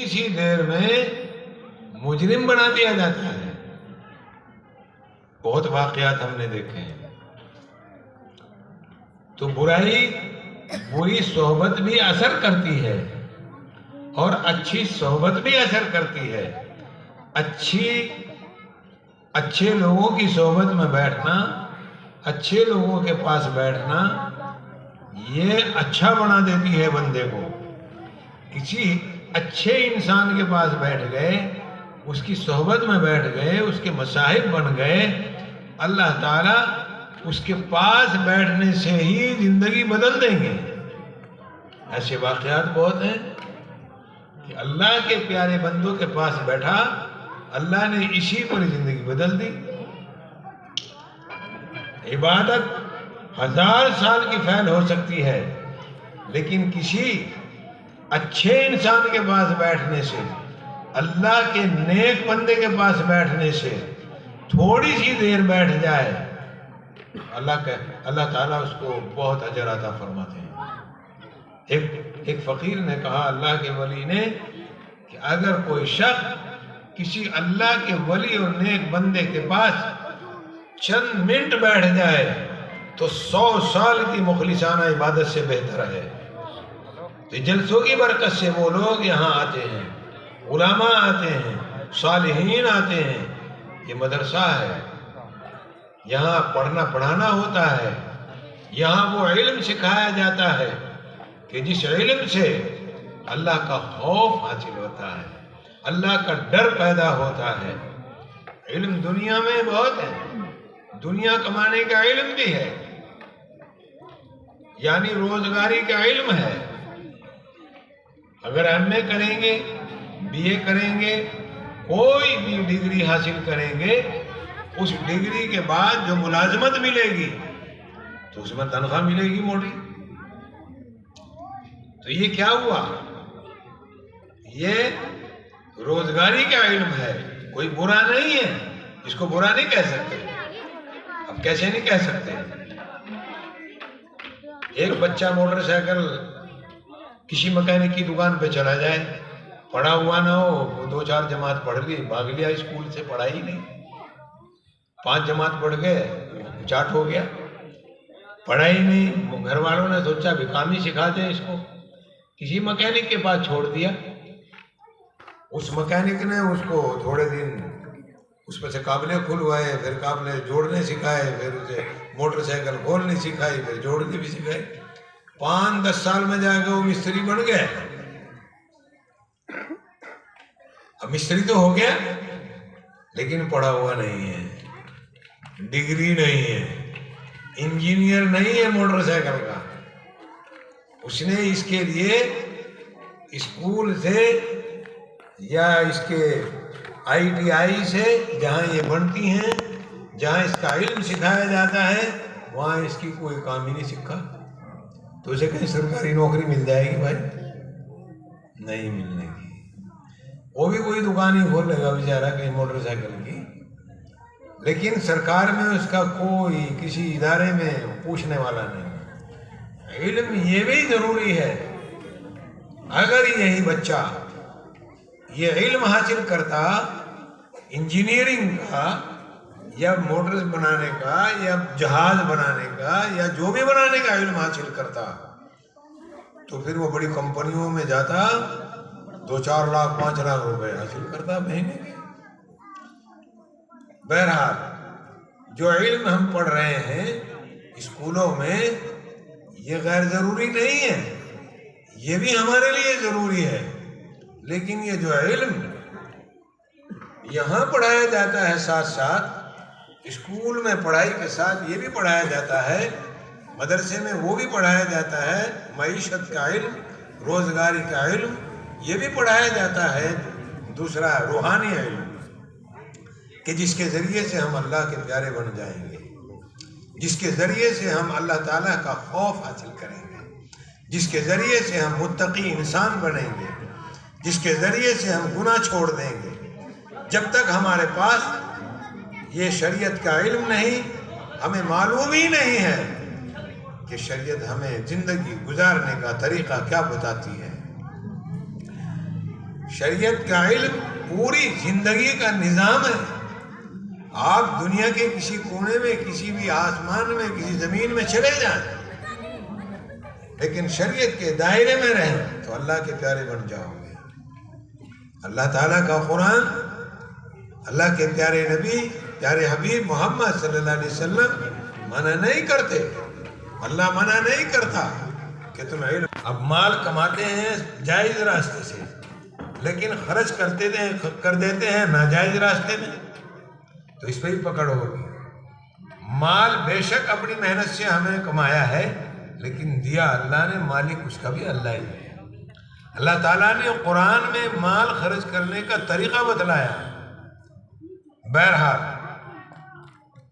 تھوڑی سی دیر میں مجرم بنا دیا جاتا ہے. بہت واقعات ہم نے دیکھے ہیں. تو بری صحبت بھی اثر کرتی ہے اور اچھی صحبت بھی اثر کرتی ہے. اچھے لوگوں کی صحبت میں بیٹھنا، اچھے لوگوں کے پاس بیٹھنا، یہ اچھا بنا دیتی ہے بندے کو. کسی اچھے انسان کے پاس بیٹھ گئے، اس کی صحبت میں بیٹھ گئے، اس کے مصاحب بن گئے، اللہ تعالیٰ اس کے پاس بیٹھنے سے ہی زندگی بدل دیں گے. ایسے واقعات بہت ہیں کہ اللہ کے پیارے بندوں کے پاس بیٹھا، اللہ نے اسی پر زندگی بدل دی. عبادت 1000 سال کی فعل ہو سکتی ہے، لیکن کسی اچھے انسان کے پاس بیٹھنے سے، اللہ کے نیک بندے کے پاس بیٹھنے سے تھوڑی سی دیر بیٹھ جائے، اللہ تعالیٰ اس کو بہت اجر عطا فرماتے ہیں. ایک فقیر نے کہا اللہ کے ولی نے کہ اگر کوئی شخص کسی اللہ کے ولی اور نیک بندے کے پاس چند منٹ بیٹھ جائے تو 100 سال کی مخلصانہ عبادت سے بہتر ہے. تو جلسوں کی برکت سے وہ لوگ یہاں آتے ہیں، علماء آتے ہیں، صالحین آتے ہیں. یہ مدرسہ ہے، یہاں پڑھنا پڑھانا ہوتا ہے، یہاں وہ علم سکھایا جاتا ہے کہ جس علم سے اللہ کا خوف حاصل ہوتا ہے، اللہ کا ڈر پیدا ہوتا ہے. علم دنیا میں بہت ہے، دنیا کمانے کا علم بھی ہے، یعنی روزگاری کا علم ہے. اگر ایم اے کریں گے، بی اے کریں گے، کوئی بھی ڈگری حاصل کریں گے، اس ڈگری کے بعد جو ملازمت ملے گی تو اس میں تنخواہ ملے گی موٹی. تو یہ کیا ہوا؟ یہ روزگاری کا علم ہے، کوئی برا نہیں ہے، اس کو برا نہیں کہہ سکتے. اب کیسے نہیں کہہ سکتے؟ ایک بچہ موٹر سائیکل کسی مکینک کی دکان پہ چلا جائے، پڑھا ہوا نہ ہو، 2-4 جماعت پڑھ لی، بھاگ لیا اسکول سے، پڑھائی نہیں. 5 جماعت پڑھ گئے، چاٹ ہو گیا، پڑھائی نہیں. گھر والوں نے سوچا بھی کام ہی سکھا دیں اس کو، کسی مکینک کے پاس چھوڑ دیا. اس مکینک نے اس کو تھوڑے دن اس پہ سے قابلیں کھلوائے، پھر قابلیں جوڑنے سکھائے، پھر اسے موٹر سائیکل کھولنے سکھائی، پھر جوڑنے بھی سکھائی. 5-10 سال میں جا کے وہ مستری بن گئے. اب مستری تو ہو گیا لیکن پڑھا ہوا نہیں ہے، ڈگری نہیں ہے، انجینئر نہیں ہے موٹر سائیکل کا. اس نے اس کے لیے اسکول سے یا اس کے ITI سے، جہاں یہ بنتی ہیں، جہاں اس کا علم سکھایا جاتا ہے، وہاں اس کی کوئی کام ہی نہیں سیکھا. تو اسے کہیں سرکاری نوکری مل جائے گی؟ بھائی نہیں ملنے کی. وہ بھی کوئی دکان ہی کھول لے گا بیچارہ کہیں موٹر سائیکل کی، لیکن سرکار میں اس کا کوئی کسی ادارے میں پوچھنے والا نہیں. علم یہ بھی ضروری ہے. اگر یہی بچہ یہ علم حاصل کرتا انجینئرنگ کا یا موٹر بنانے کا یا جہاز بنانے کا یا جو بھی بنانے کا علم حاصل کرتا، تو پھر وہ بڑی کمپنیوں میں جاتا، 2-4 لاکھ 5 لاکھ روپے حاصل کرتا مہینے کے. بہرحال جو علم ہم پڑھ رہے ہیں اسکولوں میں، یہ غیر ضروری نہیں ہے، یہ بھی ہمارے لیے ضروری ہے. لیکن یہ جو علم یہاں پڑھایا جاتا ہے، ساتھ ساتھ اسکول میں پڑھائی کے ساتھ یہ بھی پڑھایا جاتا ہے، مدرسے میں وہ بھی پڑھایا جاتا ہے، معیشت کا علم، روزگاری کا علم یہ بھی پڑھایا جاتا ہے. دوسرا روحانی علم کہ جس کے ذریعے سے ہم اللہ کے پیارے بن جائیں گے، جس کے ذریعے سے ہم اللہ تعالیٰ کا خوف حاصل کریں گے، جس کے ذریعے سے ہم متقی انسان بنیں گے، جس کے ذریعے سے ہم گناہ چھوڑ دیں گے. جب تک ہمارے پاس یہ شریعت کا علم نہیں، ہمیں معلوم ہی نہیں ہے کہ شریعت ہمیں زندگی گزارنے کا طریقہ کیا بتاتی ہے. شریعت کا علم پوری زندگی کا نظام ہے. آپ دنیا کے کسی کونے میں، کسی بھی آسمان میں، کسی زمین میں چلے جائیں، لیکن شریعت کے دائرے میں رہیں تو اللہ کے پیارے بن جاؤ گے. اللہ تعالیٰ کا قرآن، اللہ کے پیارے نبی، پیارے حبیب محمد صلی اللہ علیہ وسلم منع نہیں کرتے. اللہ منع نہیں کرتا کہ تم علم. اب مال کماتے ہیں جائز راستے سے، لیکن خرچ کر دیتے ہیں ناجائز راستے میں، تو اس پہ ہی پکڑ ہوگی. مال بے شک اپنی محنت سے ہمیں کمایا ہے، لیکن دیا اللہ نے، مالک اس کا بھی اللہ ہی ہے. اللہ تعالیٰ نے قرآن میں مال خرچ کرنے کا طریقہ بتلایا. بہرحال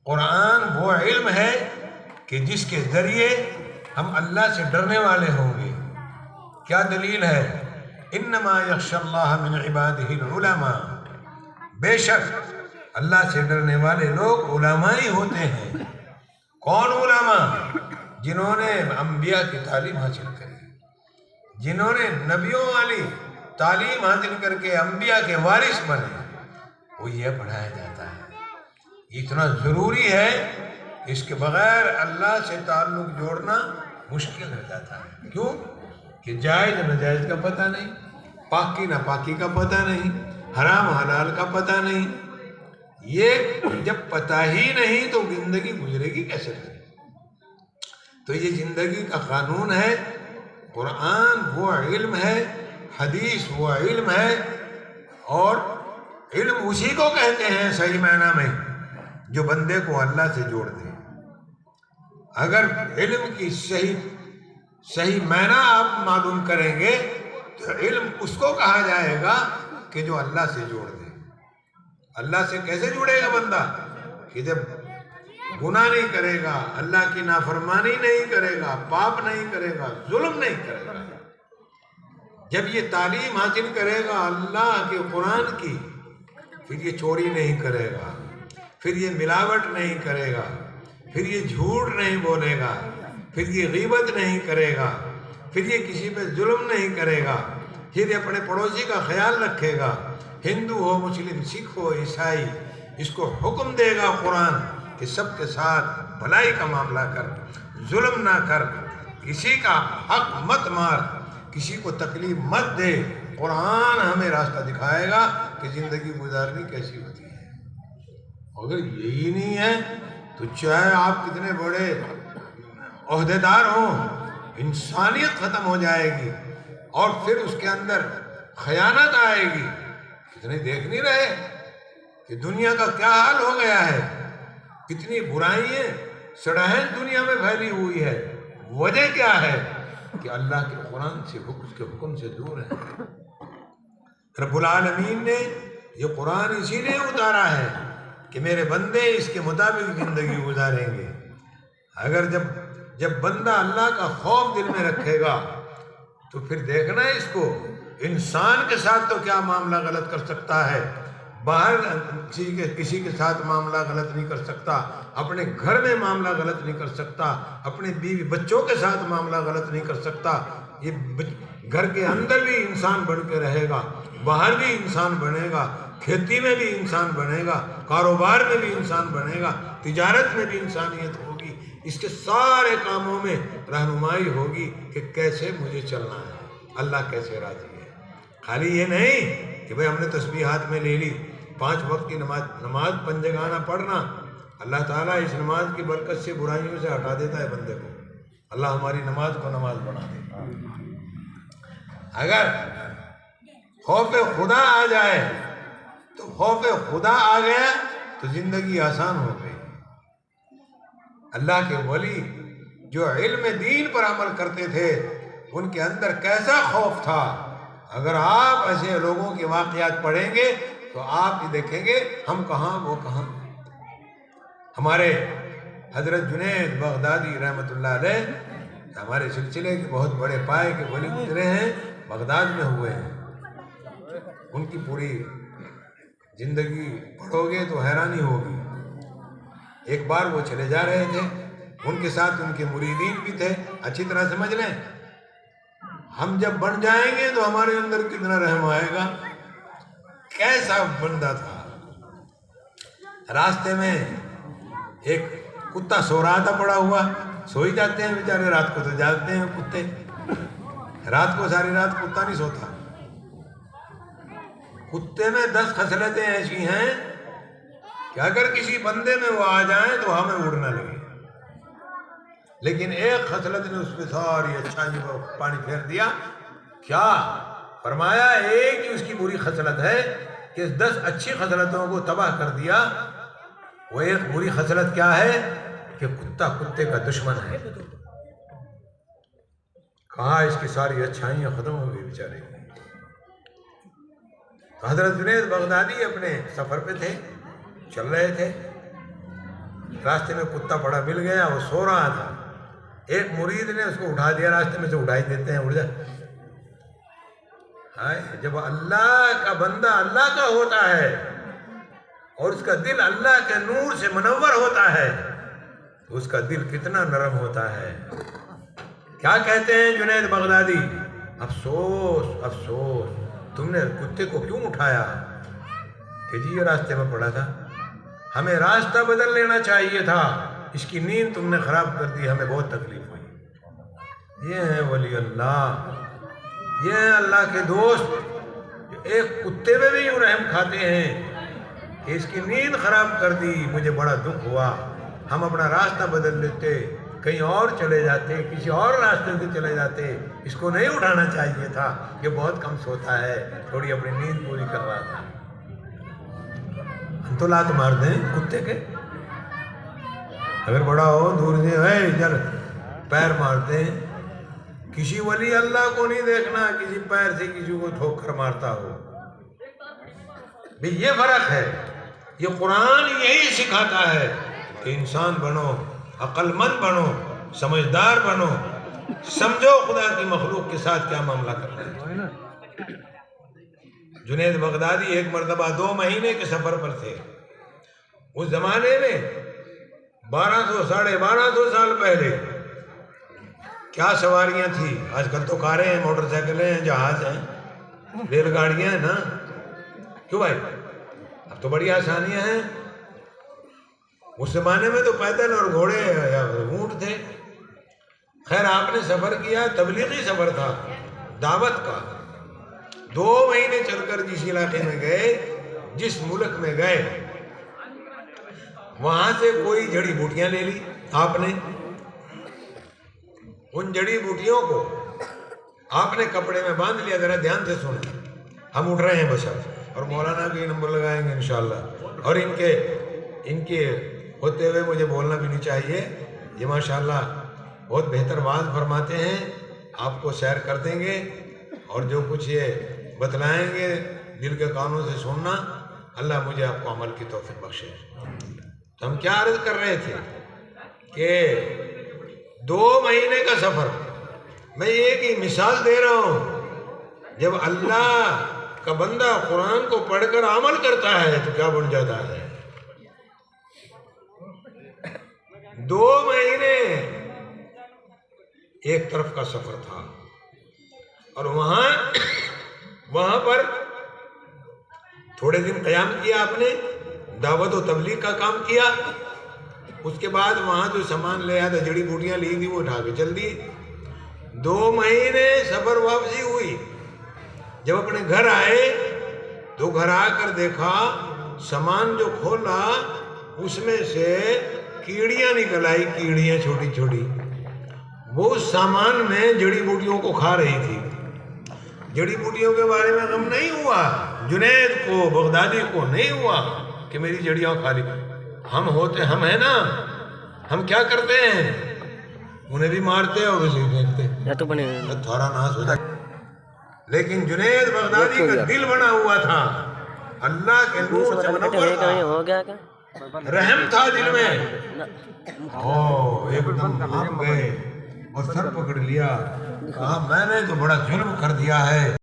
قرآن وہ علم ہے کہ جس کے ذریعے ہم اللہ سے ڈرنے والے ہوں گے. کیا دلیل ہے؟ انما یخشی اللہ من عبادہ العلماء، بے شک اللہ سے ڈرنے والے لوگ علماء ہی ہوتے ہیں. کون علماء؟ جنہوں نے انبیاء کی تعلیم حاصل کری، جنہوں نے نبیوں والی تعلیم حاصل کر کے انبیاء کے وارث بنے، وہ یہ پڑھایا جاتا ہے. اتنا ضروری ہے، اس کے بغیر اللہ سے تعلق جوڑنا مشکل ہو جاتا ہے. کیوں؟ کہ جائز ناجائز کا پتہ نہیں، پاکی ناپاکی کا پتہ نہیں، حرام حلال کا پتہ نہیں. یہ جب پتہ ہی نہیں تو زندگی گزرے گی کیسے؟ تو یہ زندگی کا قانون ہے. قرآن وہ علم ہے، حدیث وہ علم ہے، اور علم اسی کو کہتے ہیں صحیح معنی میں جو بندے کو اللہ سے جوڑ دے. اگر علم کی صحیح معنی آپ معلوم کریں گے تو علم اس کو کہا جائے گا کہ جو اللہ سے جوڑ دے. اللہ سے کیسے جڑے گا بندہ؟ کہ جب گناہ نہیں کرے گا، اللہ کی نافرمانی نہیں کرے گا، پاپ نہیں کرے گا، ظلم نہیں کرے گا. جب یہ تعلیم حاصل کرے گا اللہ کے قرآن کی، پھر یہ چوری نہیں کرے گا، پھر یہ ملاوٹ نہیں کرے گا، پھر یہ جھوٹ نہیں بولے گا، پھر یہ غیبت نہیں کرے گا، پھر یہ کسی پہ ظلم نہیں کرے گا، پھر یہ اپنے پڑوسی کا خیال رکھے گا. ہندو ہو، مسلم، سکھ ہو، عیسائی، اس کو حکم دے گا قرآن کہ سب کے ساتھ بھلائی کا معاملہ کر، ظلم نہ کر، کسی کا حق مت مار، کسی کو تکلیف مت دے. قرآن ہمیں راستہ دکھائے گا کہ زندگی گزارنی کیسی ہوتی ہے. اگر یہی نہیں ہے تو چاہے آپ کتنے بڑے عہدیدار ہوں، انسانیت ختم ہو جائے گی، اور پھر اس کے اندر خیانت آئے گی. کتنے دیکھ نہیں رہے کہ دنیا کا کیا حال ہو گیا ہے، کتنی برائیاں سڑاہٹ دنیا میں پھیلی ہوئی ہے. وجہ کیا ہے؟ کہ اللہ کے قرآن سے، اس کے حکم سے دور ہے. رب العالمین نے یہ قرآن اسی لیے اتارا ہے کہ میرے بندے اس کے مطابق زندگی گزاریں گے. اگر جب بندہ اللہ کا خوف دل میں رکھے گا تو پھر دیکھنا ہے اس کو، انسان کے ساتھ تو کیا معاملہ غلط کر سکتا ہے، باہر کسی کے ساتھ معاملہ غلط نہیں کر سکتا، اپنے گھر میں معاملہ غلط نہیں کر سکتا، اپنے بیوی بچوں کے ساتھ معاملہ غلط نہیں کر سکتا. یہ گھر کے اندر بھی انسان بن کے رہے گا، باہر بھی انسان بنے گا، کھیتی میں بھی انسان بنے گا، کاروبار میں بھی انسان بنے گا، تجارت میں بھی انسانیت ہوگی. اس کے سارے کاموں میں رہنمائی ہوگی کہ کیسے مجھے چلنا ہے، اللہ کیسے راضی ہے. خالی یہ نہیں کہ بھئی ہم نے تسبیح ہاتھ میں لے لی، 5 وقت کی نماز پنجگانہ پڑھنا. اللہ تعالیٰ اس نماز کی برکت سے برائیوں سے ہٹا دیتا ہے بندے کو. اللہ ہماری نماز کو نماز بنا دے. اگر خوف خدا آ جائے تو خوف خدا آ گیا تو زندگی آسان ہو گئی. اللہ کے ولی جو علم دین پر عمل کرتے تھے ان کے اندر کیسا خوف تھا. اگر آپ ایسے لوگوں کے واقعات پڑھیں گے تو آپ یہ دیکھیں گے ہم کہاں وہ کہاں. ہمارے حضرت جنید بغدادی رحمۃ اللہ علیہ ہمارے سلسلے کے بہت بڑے پائے کے ولی گزرے ہیں، بغداد میں ہوئے ہیں. ان کی پوری زندگی پڑھو گے تو حیرانی ہوگی. ایک بار وہ چلے جا رہے تھے، ان کے ساتھ ان کے مریدین بھی تھے. اچھی طرح سمجھ لیں، ہم جب بن جائیں گے تو ہمارے اندر کتنا رحم آئے گا. کیسا بندہ تھا. راستے میں ایک کتا سو رہا تھا پڑا ہوا. سو ہی جاتے ہیں بیچارے, رات کو تو جاگتے ہیں کتے. رات کو ساری رات کتا نہیں سوتا. کتے میں 10 خصلتیں ایسی ہیں کہ اگر کسی بندے میں وہ آ جائیں تو ہمیں اڑنا لگے, لیکن ایک خصلت نے اس پہ ساری اچھائی کو پانی پھیر دیا. کیا فرمایا؟ ایک ہی اس کی بری خصلت ہے کہ 10 اچھی خصلتوں کو تباہ کر دیا. وہ ایک بری خصلت کیا ہے کہ کتا کتے کا دشمن ہے. کہاں اس کی ساری اچھائیاں ختم ہو گئی بیچارے. حضرت جنید بغدادی اپنے سفر پہ تھے, چل رہے تھے, راستے میں کتا پڑا مل گیا, وہ سو رہا تھا. ایک مرید نے اس کو اٹھا دیا, راستے میں سے اٹھا ہی دیتے ہیں, اڑ جا. جب اللہ کا بندہ اللہ کا ہوتا ہے اور اس کا دل اللہ کے نور سے منور ہوتا ہے تو اس کا دل کتنا نرم ہوتا ہے. کیا کہتے ہیں جنید بغدادی؟ افسوس افسوس, تم نے کتے کو کیوں اٹھایا؟ کہ جی یہ راستے میں پڑا تھا, ہمیں راستہ بدل لینا چاہیے تھا, اس کی نیند تم نے خراب کر دی, ہمیں بہت تکلیف ہوئی. یہ ہیں ولی اللہ, یہ ہیں اللہ کے دوست, جو ایک کتے میں بھی یوں رحم کھاتے ہیں کہ اس کی نیند خراب کر دی, مجھے بڑا دکھ ہوا. ہم اپنا راستہ بدل لیتے, کہیں اور چلے جاتے, کسی اور راستے سے چلے جاتے, اس کو نہیں اٹھانا چاہیے تھا, یہ بہت کم سوتا ہے, تھوڑی اپنی نیند پوری کر رہا تھا. ہم تو لات مار دیں کتے کے, اگر بڑا ہو دور سے چل پیر مارتے ہیں. کسی ولی اللہ کو نہیں دیکھنا کسی پیر سے کسی کو ٹھوک کر مارتا ہو. بھی یہ فرق ہے. یہ قرآن یہی سکھاتا ہے کہ انسان بنو, عقل مند بنو, سمجھدار بنو, سمجھو خدا کی مخلوق کے ساتھ کیا معاملہ کرنا ہے. جنید بغدادی ایک مرتبہ 2 مہینے کے سفر پر تھے. اس زمانے میں 1200 ساڑھے 1200 سال پہلے کیا سواریاں تھیں. آج کل تو کاریں ہیں, موٹر سائیکلیں ہیں, جہاز ہیں, ریل گاڑیاں ہیں نا. کیوں بھائی؟ اب تو بڑی آسانیاں ہیں. اس زمانے میں تو پیدل اور گھوڑے یا اونٹ تھے. خیر آپ نے سفر کیا, تبلیغی سفر تھا, دعوت کا. 2 مہینے چل کر جس علاقے میں گئے, جس ملک میں گئے, وہاں سے کوئی جڑی بوٹیاں لے لی آپ نے. ان جڑی بوٹیوں کو آپ نے کپڑے میں باندھ لیا. ذرا دھیان سے سنیں, ہم اٹھ رہے ہیں بس اب, اور مولانا کے نمبر لگائیں گے انشاءاللہ. اور ان کے ہوتے ہوئے مجھے بولنا بھی نہیں چاہیے. یہ ماشاءاللہ بہت بہتر واعظ فرماتے ہیں, آپ کو سیر کر دیں گے, اور جو کچھ یہ بتلائیں گے دل کے کانوں سے سننا. اللہ مجھے آپ کو عمل کی توفیق بخشے. تو ہم کیا عرض کر رہے تھے کہ 2 مہینے کا سفر, میں ایک ہی مثال دے رہا ہوں. جب اللہ کا بندہ قرآن کو پڑھ کر عمل کرتا ہے تو کیا بن جاتا ہے. 2 مہینے ایک طرف کا سفر تھا, اور وہاں پر تھوڑے دن قیام کیا آپ نے, دعوت و تبلیغ کا کام کیا. اس کے بعد وہاں جو سامان لے آیا تھا, جڑی بوٹیاں لی تھی, وہ اٹھا کے چل دی. 2 مہینے سفر واپسی ہوئی. جب اپنے گھر آئے تو گھر آ کر دیکھا, سامان جو کھولا اس میں سے کیڑیاں نکل آئی, کیڑیاں چھوٹی چھوٹی. وہ اس سامان میں جڑی بوٹیوں کو کھا رہی تھی. جڑی بوٹیوں کے بارے میں غم نہیں ہوا جنید کو, بغدادی کو نہیں ہوا کہ میری جڑیاں کھا لی. ہم ہیں نا, ہم کیا کرتے ہیں, انہیں بھی مارتے اور اسے پھینکتے, تھوڑا ناس ہوتا. لیکن جنید بغدادی کا دل بنا ہوا تھا, اللہ کے نور سے منور تھا, رحم تھا دل میں. ایک دم ہم گئے اور سر پکڑ لیا, کہا میں نے تو بڑا ظلم کر دیا ہے.